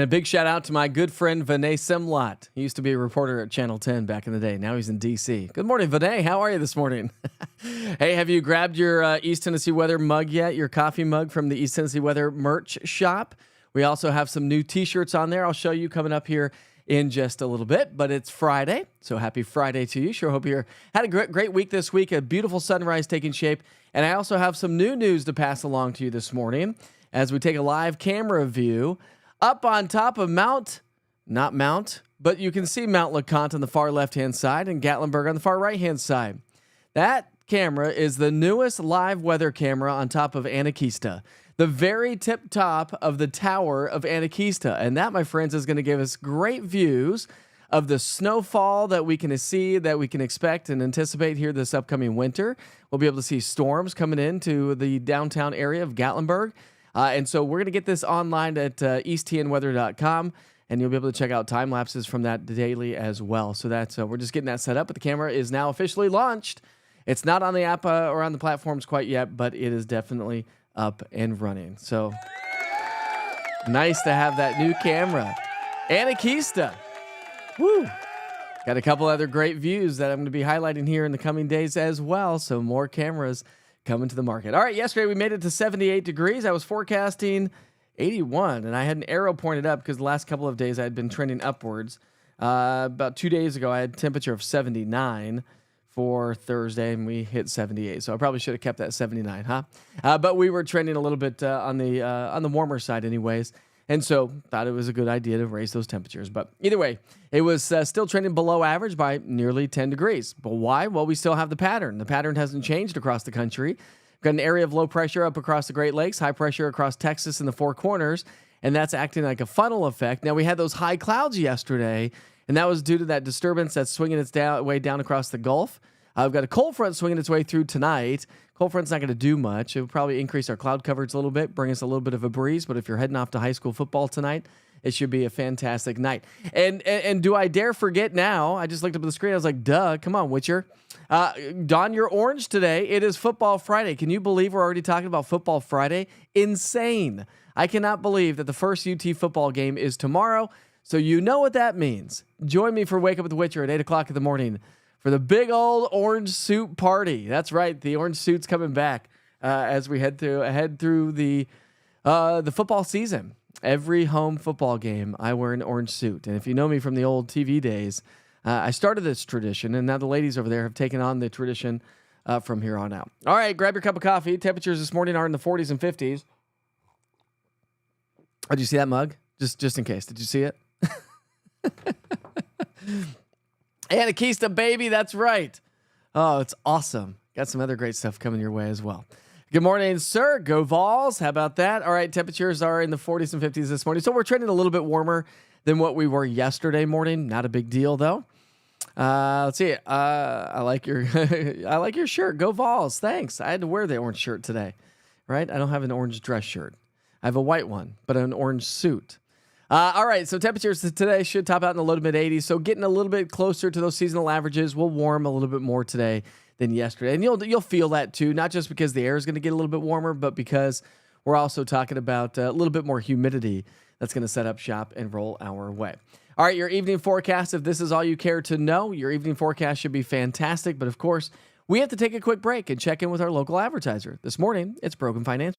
a big shout out to my good friend Vinay Simlot. He used to be a reporter at Channel 10 back in the day. Now he's in D.C. Good morning, Vinay. How are you this morning? Hey, have you grabbed your East Tennessee Weather mug yet? Your coffee mug from the East Tennessee Weather merch shop? We also have some new T-shirts on there. I'll show you coming up here in just a little bit, but it's Friday, so happy Friday to you. Sure hope you had a great week this week, a beautiful sunrise taking shape, and I also have some new news to pass along to you this morning as we take a live camera view up on top of not Mount, but you can see Mount LeConte on the far left-hand side and Gatlinburg on the far right-hand side. That camera is the newest live weather camera on top of Anakeesta, the very tip top of the tower of Anakeesta. And that, my friends, is going to give us great views of the snowfall that we can see, that we can expect and anticipate here this upcoming winter. We'll be able to see storms coming into the downtown area of Gatlinburg. And so we're going to get this online at easttnweather.com, and you'll be able to check out time lapses from that daily as well. So that's we're just getting that set up, but the camera is now officially launched. It's not on the app or on the platforms quite yet, but it is definitely up and running. So nice to have that new camera. Anakeesta. Woo! Got a couple other great views that I'm going to be highlighting here in the coming days as well. So more cameras coming to the market. All right, yesterday we made it to 78 degrees. I was forecasting 81, and I had an arrow pointed up because the last couple of days I had been trending upwards. About 2 days ago, I had a temperature of 79 for Thursday, and we hit 78. So I probably should have kept that 79, huh? But we were trending a little bit on the warmer side anyways, and so thought it was a good idea to raise those temperatures. But either way, it was still trending below average by nearly 10 degrees. But why? Well, we still have the pattern. The pattern hasn't changed across the country. We've got an area of low pressure up across the Great Lakes, high pressure across Texas and the Four Corners, and that's acting like a funnel effect. Now, we had those high clouds yesterday, and that was due to that disturbance that's swinging its way down across the Gulf. We've got a cold front swinging its way through tonight. Cold front's not going to do much. It will probably increase our cloud coverage a little bit, bring us a little bit of a breeze. But if you're heading off to high school football tonight, it should be a fantastic night. And do I dare forget now? I just looked up at the screen. I was like, duh, come on, Witcher. Don, you're orange today. It is Football Friday. Can you believe we're already talking about Football Friday? Insane. I cannot believe that the first UT football game is tomorrow. So you know what that means. Join me for Wake Up with the Witcher at 8 o'clock in the morning for the big old orange suit party. That's right. The orange suit's coming back as we head through the football season. Every home football game, I wear an orange suit. And if you know me from the old TV days, I started this tradition, and now the ladies over there have taken on the tradition from here on out. All right, grab your cup of coffee. Temperatures this morning are in the 40s and 50s. Oh, did you see that mug? Just in case. Did you see it? Anakeesta, baby. That's right. Oh, it's awesome. Got some other great stuff coming your way as well. Good morning, sir. Go Vols. How about that? All right, temperatures are in the 40s and 50s this morning. So we're trending a little bit warmer than what we were yesterday morning. Not a big deal, though. Let's see. I like your I like your shirt. Go Vols. Thanks. I had to wear the orange shirt today, right? I don't have an orange dress shirt. I have a white one, but an orange suit. All right, so temperatures today should top out in the low to mid 80s. So getting a little bit closer to those seasonal averages. We'll warm a little bit more today than yesterday, and you'll feel that too. Not just because the air is going to get a little bit warmer, but because we're also talking about a little bit more humidity that's going to set up shop and roll our way. All right, your evening forecast. If this is all you care to know, your evening forecast should be fantastic. But of course, we have to take a quick break and check in with our local advertiser. This morning, it's Brogan Financial.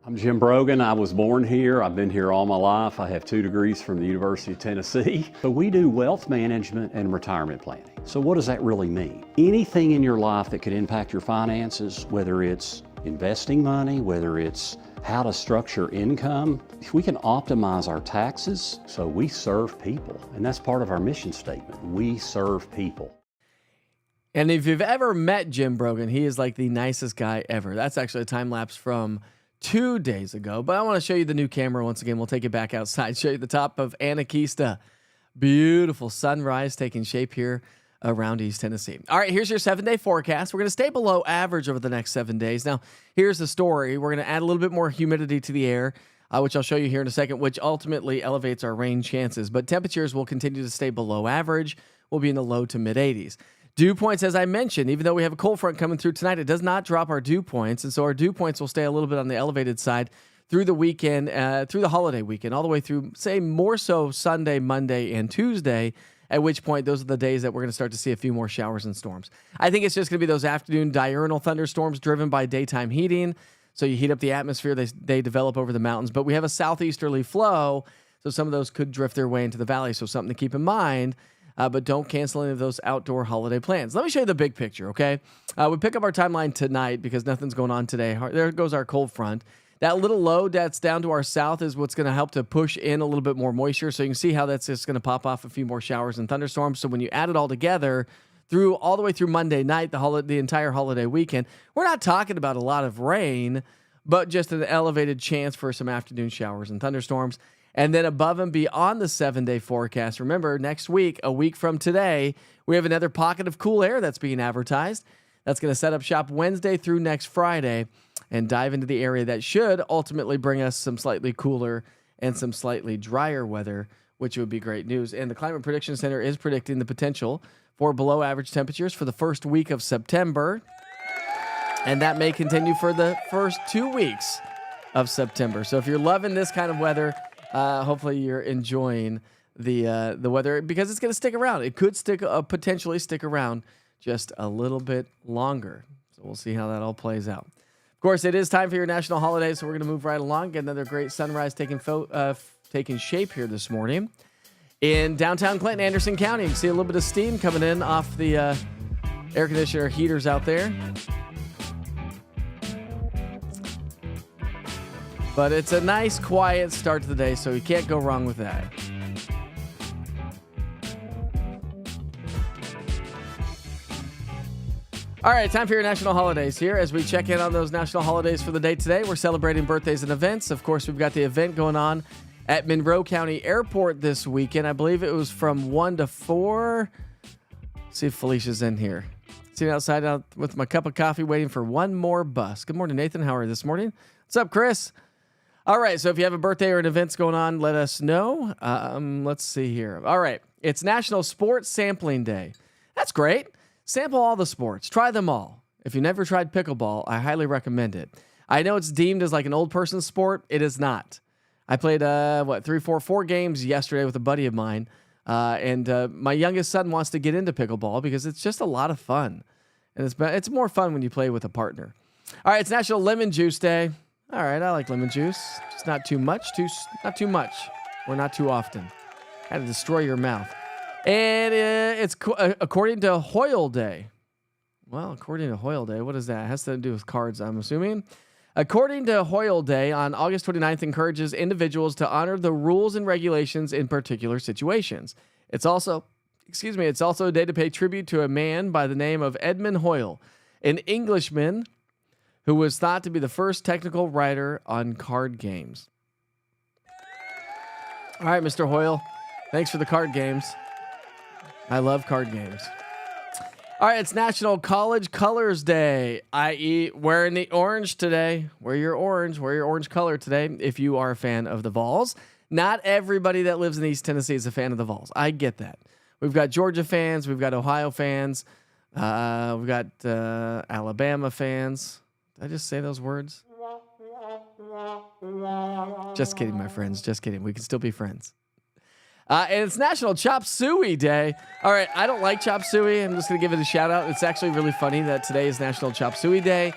I'm Jim Brogan. I was born here. I've been here all my life. I have 2 degrees from the University of Tennessee. So we do wealth management and retirement planning. So what does that really mean? Anything in your life that could impact your finances, whether it's investing money, whether it's how to structure income, if we can optimize our taxes, so we serve people. And that's part of our mission statement. We serve people. And if you've ever met Jim Brogan, he is like the nicest guy ever. That's actually a time lapse from 2 days ago, but I want to show you the new camera once again. We'll take it back outside, show you the top of Anakeesta. Beautiful sunrise taking shape here around East Tennessee. All right, here's your 7-day forecast. We're going to stay below average over the next 7 days. Now, here's the story. We're going to add a little bit more humidity to the air, which I'll show you here in a second, which ultimately elevates our rain chances. But temperatures will continue to stay below average. We'll be in the low to mid 80s. Dew points, as I mentioned, even though we have a cold front coming through tonight, it does not drop our dew points. And so our dew points will stay a little bit on the elevated side through the weekend, through the holiday weekend, all the way through, say, more so Sunday, Monday, and Tuesday, at which point those are the days that we're going to start to see a few more showers and storms. I think it's just going to be those afternoon diurnal thunderstorms driven by daytime heating. So you heat up the atmosphere, they develop over the mountains. But we have a southeasterly flow, so some of those could drift their way into the valley. So something to keep in mind. But don't cancel any of those outdoor holiday plans. Let me show you the big picture, okay? We pick up our timeline tonight because nothing's going on today. There goes our cold front. That little low that's down to our south is what's going to help to push in a little bit more moisture. So you can see how that's just going to pop off a few more showers and thunderstorms. So when you add it all together, all the way through Monday night, the entire holiday weekend, we're not talking about a lot of rain, but just an elevated chance for some afternoon showers and thunderstorms. And then above and beyond the 7-day forecast, remember, next week, a week from today, we have another pocket of cool air that's being advertised. That's going to set up shop Wednesday through next Friday and dive into the area that should ultimately bring us some slightly cooler and some slightly drier weather, which would be great news. And the Climate Prediction Center is predicting the potential for below average temperatures for the first week of September. And that may continue for the first 2 weeks of September. So if you're loving this kind of weather, hopefully you're enjoying the weather because it's going to stick around. It could potentially stick around just a little bit longer. So we'll see how that all plays out. Of course, it is time for your national holidays, so we're going to move right along. Get another great sunrise taking shape here this morning. In downtown Clinton, Anderson County, you can see a little bit of steam coming in off the air conditioner heaters out there. But it's a nice, quiet start to the day, so you can't go wrong with that. All right, time for your national holidays here. As we check in on those national holidays for the day today, we're celebrating birthdays and events. Of course, we've got the event going on at Monroe County Airport this weekend. I believe it was from 1 to 4. Let's see if Felicia's in here. Sitting outside out with my cup of coffee waiting for one more bus. Good morning, Nathan. How are you this morning? What's up, Chris? All right, so if you have a birthday or an event's going on, let us know. Let's see here. All right, it's National Sports Sampling Day. That's great. Sample all the sports. Try them all. If you've never tried pickleball, I highly recommend it. I know it's deemed as like an old person's sport. It is not. I played, 4 games yesterday with a buddy of mine, and my youngest son wants to get into pickleball because it's just a lot of fun. And it's more fun when you play with a partner. All right, it's National Lemon Juice Day. All right, I like lemon juice. Just not too much, not too much, or not too often. Kind of destroy your mouth. And it's according to Hoyle Day. Well, according to Hoyle Day, what is that? It has to do with cards, I'm assuming. According to Hoyle Day, on August 29th, encourages individuals to honor the rules and regulations in particular situations. It's also a day to pay tribute to a man by the name of Edmund Hoyle, an Englishman who was thought to be the first technical writer on card games. All right, Mr. Hoyle, thanks for the card games. I love card games. All right, it's National College Colors Day, i.e. wearing the orange today. Wear your orange color today if you are a fan of the Vols. Not everybody that lives in East Tennessee is a fan of the Vols. I get that. We've got Georgia fans. We've got Ohio fans. We've got Alabama fans. Did I just say those words? Just kidding, my friends. Just kidding. We can still be friends. And it's National Chop Suey Day. All right, I don't like chop suey. I'm just going to give it a shout out. It's actually really funny that today is National Chop Suey Day.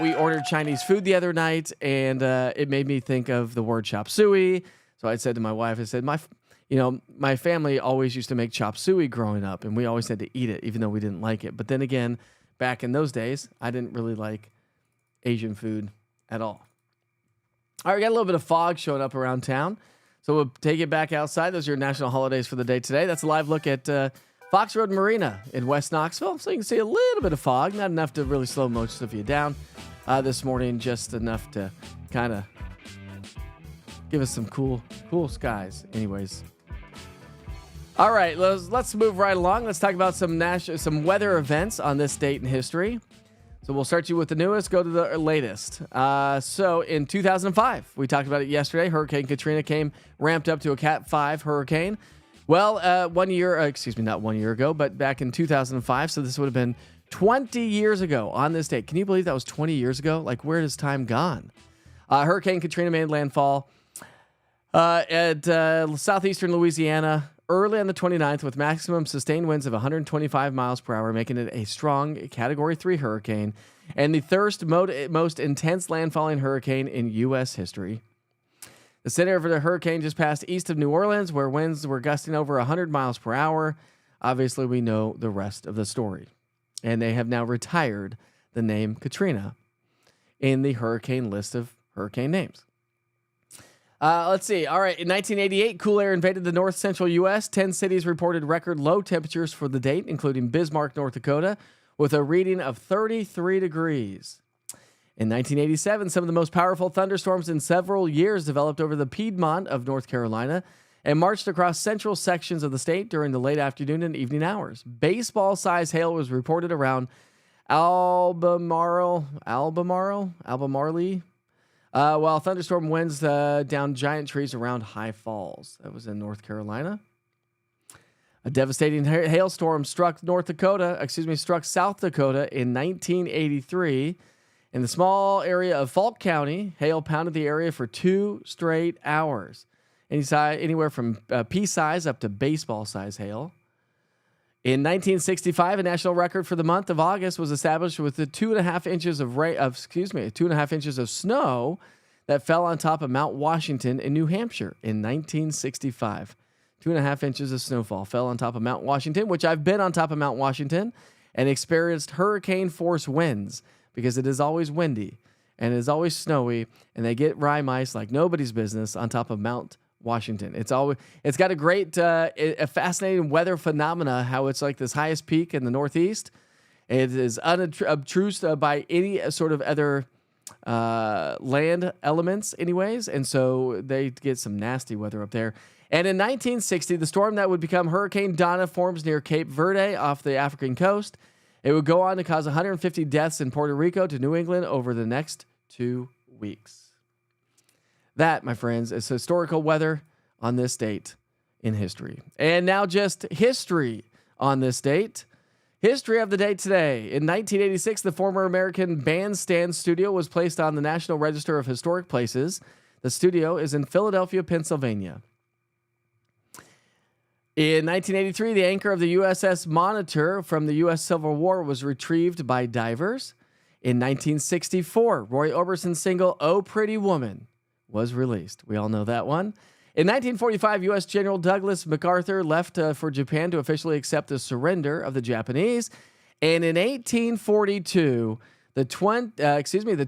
We ordered Chinese food the other night, and it made me think of the word chop suey. So I said to my wife, my family always used to make chop suey growing up, and we always had to eat it, even though we didn't like it. But then again, back in those days, I didn't really like Asian food at all. All right, we got a little bit of fog showing up around town. So we'll take it back outside. Those are your national holidays for the day today. That's a live look at Fox Road Marina in West Knoxville. So you can see a little bit of fog, not enough to really slow most of you down this morning, just enough to kind of give us some cool skies. Anyways. All right, let's move right along. Let's talk about some weather events on this date in history. So we'll start you with the newest, go to the latest. So in 2005, we talked about it yesterday, Hurricane Katrina came ramped up to a Cat 5 hurricane. Well, not 1 year ago, but back in 2005, so this would have been 20 years ago on this date. Can you believe that was 20 years ago? Like, where has time gone? Hurricane Katrina made landfall at southeastern Louisiana early on the 29th with maximum sustained winds of 125 miles per hour, making it a strong Category 3 hurricane and the third most intense landfalling hurricane in U.S. history. The center of the hurricane just passed east of New Orleans, where winds were gusting over 100 miles per hour. Obviously, we know the rest of the story. And they have now retired the name Katrina in the hurricane list of hurricane names. Let's see. All right. In 1988, cool air invaded the north central U.S. 10 cities reported record low temperatures for the date, including Bismarck, North Dakota, with a reading of 33 degrees. In 1987, some of the most powerful thunderstorms in several years developed over the Piedmont of North Carolina and marched across central sections of the state during the late afternoon and evening hours. Baseball-sized hail was reported around Albemarle, while thunderstorm winds down giant trees around High Falls. That was in North Carolina. A devastating hailstorm struck South Dakota in 1983. In the small area of Falk County, hail pounded the area for 2 straight hours. Anywhere from pea-size up to baseball-size hail. In 1965, a national record for the month of August was established with the 2.5 inches of snow that fell on top of Mount Washington in New Hampshire in 1965. 2.5 inches of snowfall fell on top of Mount Washington, which I've been on top of Mount Washington and experienced hurricane-force winds because it is always windy and it is always snowy, and they get rime ice like nobody's business on top of Mount Washington. It's got a great, a fascinating weather phenomena, how it's like this highest peak in the Northeast. It is unobtrusive by any sort of other land elements anyways, and so they get some nasty weather up there. And in 1960, the storm that would become Hurricane Donna forms near Cape Verde off the African coast. It would go on to cause 150 deaths in Puerto Rico to New England over the next 2 weeks. That, my friends, is historical weather on this date in history. And now just history on this date. History of the date today. In 1986, the former American Bandstand Studio was placed on the National Register of Historic Places. The studio is in Philadelphia, Pennsylvania. In 1983, the anchor of the USS Monitor from the U.S. Civil War was retrieved by divers. In 1964, Roy Orbison's single, "Oh Pretty Woman," was released. We all know that one. In 1945, U.S. General Douglas MacArthur left for Japan to officially accept the surrender of the Japanese. And in 1842, the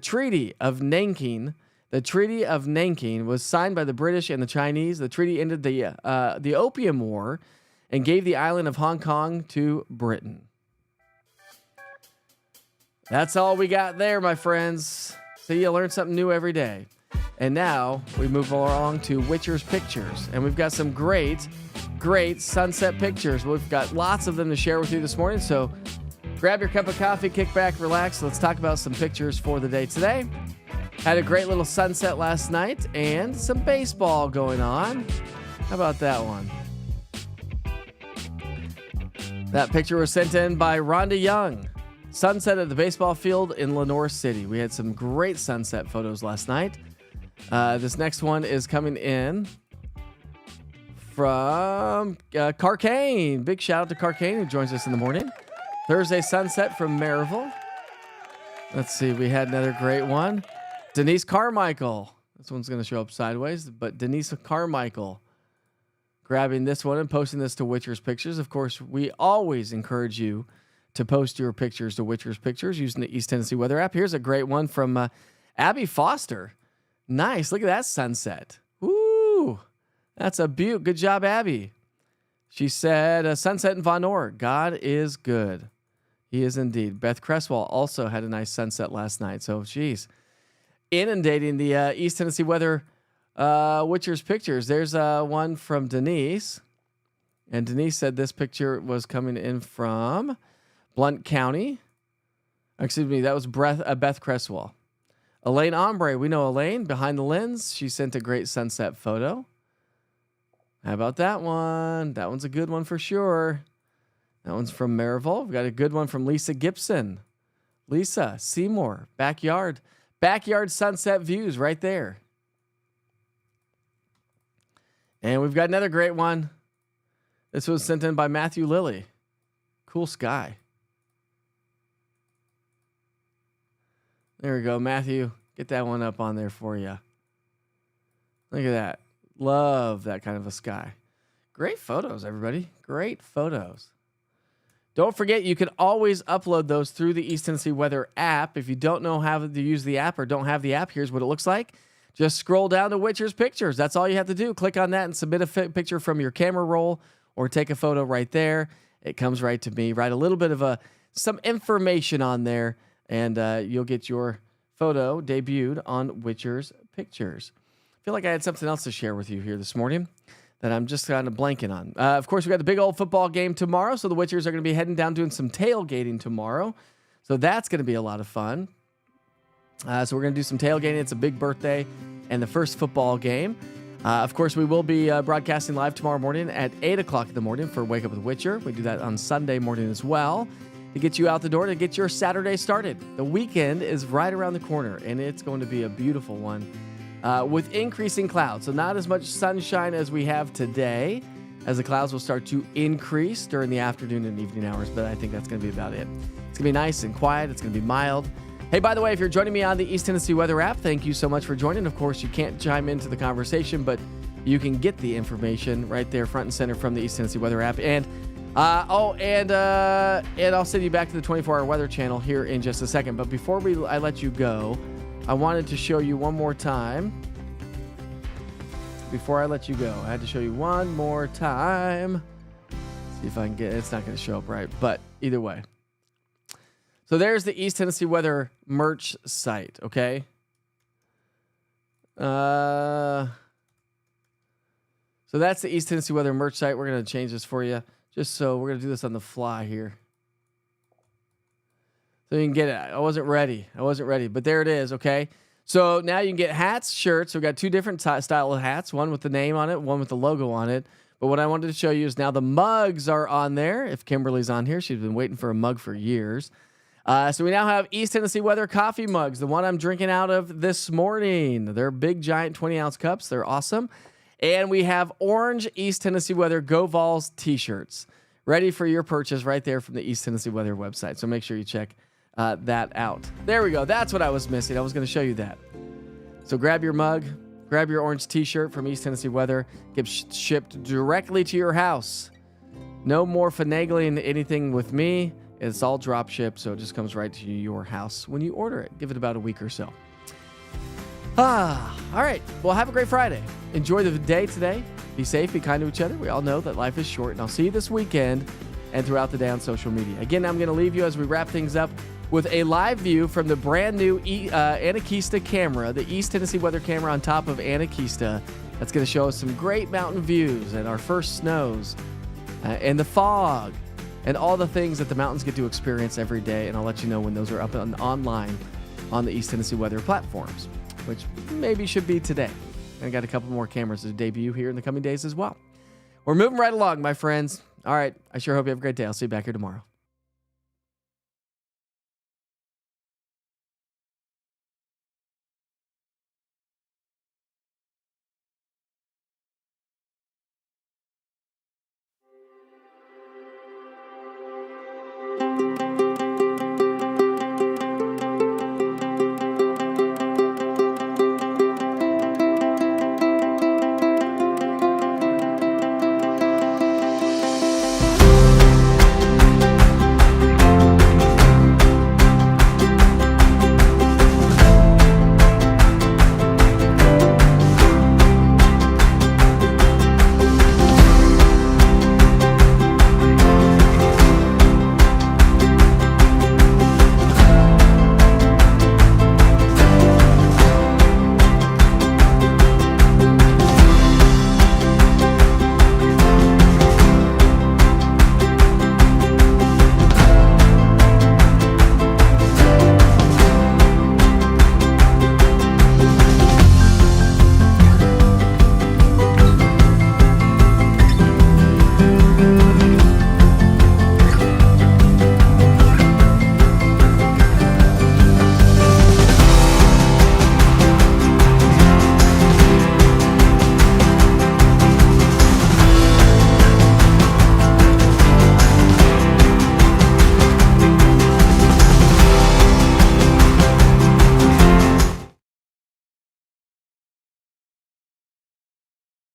Treaty of Nanking. The Treaty of Nanking was signed by the British and the Chinese. The treaty ended the Opium War and gave the island of Hong Kong to Britain. That's all we got there, my friends. See, you learn something new every day. And now we move along to Witcher's Pictures. And we've got some great sunset pictures. We've got lots of them to share with you this morning. So grab your cup of coffee, kick back, relax. Let's talk about some pictures for the day today. Had a great little sunset last night and some baseball going on. How about that one? That picture was sent in by Rhonda Young. Sunset at the baseball field in Lenore City. We had some great sunset photos last night. This next one is coming in from Carcane. Big shout out to Carcane, who joins us in the morning. Thursday sunset from Maryville. Let's see, we had another great one. Denise Carmichael. This one's going to show up sideways, but Denise Carmichael grabbing this one and posting this to Witcher's Pictures. Of course, we always encourage you to post your pictures to Witcher's Pictures using the East Tennessee Weather app. Here's a great one from Abby Foster. Nice. Look at that sunset. Woo. That's a beaut. Good job, Abby. She said, a sunset in Von Orr. God is good. He is indeed. Beth Cresswell also had a nice sunset last night. So, geez. Inundating the East Tennessee Weather Witcher's Pictures. There's one from Denise. And Denise said this picture was coming in from Blount County. Excuse me, that was Beth Cresswell. Elaine Ombre. We know Elaine behind the lens. She sent a great sunset photo. How about that one? That one's a good one for sure. That one's from Maryville. We've got a good one from Lisa Gibson. Lisa Seymour, backyard Backyard sunset views right there. And we've got another great one. This was sent in by Matthew Lilly. Cool sky. There we go, Matthew. Get that one up on there for you. Look at that. Love that kind of a sky. Great photos, everybody. Great photos. Don't forget, you can always upload those through the East Tennessee Weather app. If you don't know how to use the app or don't have the app, here's what it looks like. Just scroll down to Witcher's Pictures. That's all you have to do. Click on that and submit a picture from your camera roll or take a photo right there. It comes right to me. Write a little bit of some information on there, and you'll get your photo debuted on Witcher's Pictures. I feel like I had something else to share with you here this morning that I'm just kind of blanking on. Of course, we got the big old football game tomorrow, so the Witchers are going to be heading down doing some tailgating tomorrow. So that's going to be a lot of fun. So we're going to do some tailgating. It's a big birthday and the first football game. Of course, we will be broadcasting live tomorrow morning at 8 o'clock in the morning for Wake Up with Witcher. We do that on Sunday morning as well to get you out the door, to get your Saturday started. The weekend is right around the corner, and it's going to be a beautiful one with increasing clouds. So not as much sunshine as we have today, as the clouds will start to increase during the afternoon and evening hours, but I think that's going to be about it. It's going to be nice and quiet. It's going to be mild. Hey, by the way, if you're joining me on the East Tennessee Weather app, thank you so much for joining. Of course, you can't chime into the conversation, but you can get the information right there front and center from the East Tennessee Weather app. And I'll send you back to the 24-hour weather channel here in just a second. But before I let you go, I wanted to show you one more time. Before I let you go, I had to show you one more time. See if I can get it. It's not going to show up right, but either way. So there's the East Tennessee Weather merch site, okay? So that's the East Tennessee Weather merch site. We're going to change this for you. Just so we're going to do this on the fly here. So you can get it. I wasn't ready, but there it is, okay? So now you can get hats, shirts. We've got two different style of hats, one with the name on it, one with the logo on it. But what I wanted to show you is now the mugs are on there. If Kimberly's on here, she's been waiting for a mug for years. So we now have East Tennessee Weather coffee mugs, the one I'm drinking out of this morning. They're big, giant 20-ounce cups. They're awesome. And we have orange East Tennessee Weather Go Vols t-shirts ready for your purchase right there from the East Tennessee Weather website. So make sure you check that out. There we go. That's what I was missing. I was going to show you that. So grab your mug, grab your orange t-shirt from East Tennessee Weather, get shipped directly to your house. No more finagling anything with me. It's all drop shipped, so it just comes right to your house when you order it. Give it about a week or so. All right. Well, have a great Friday. Enjoy the day today. Be safe, be kind to each other. We all know that life is short, and I'll see you this weekend and throughout the day on social media. Again, I'm going to leave you as we wrap things up with a live view from the brand new Anakeesta camera, the East Tennessee Weather camera on top of Anakeesta. That's going to show us some great mountain views and our first snows and the fog and all the things that the mountains get to experience every day. And I'll let you know when those are up online on the East Tennessee Weather platforms, which maybe should be today. I got a couple more cameras to debut here in the coming days as well. We're moving right along, my friends. All right. I sure hope you have a great day. I'll see you back here tomorrow.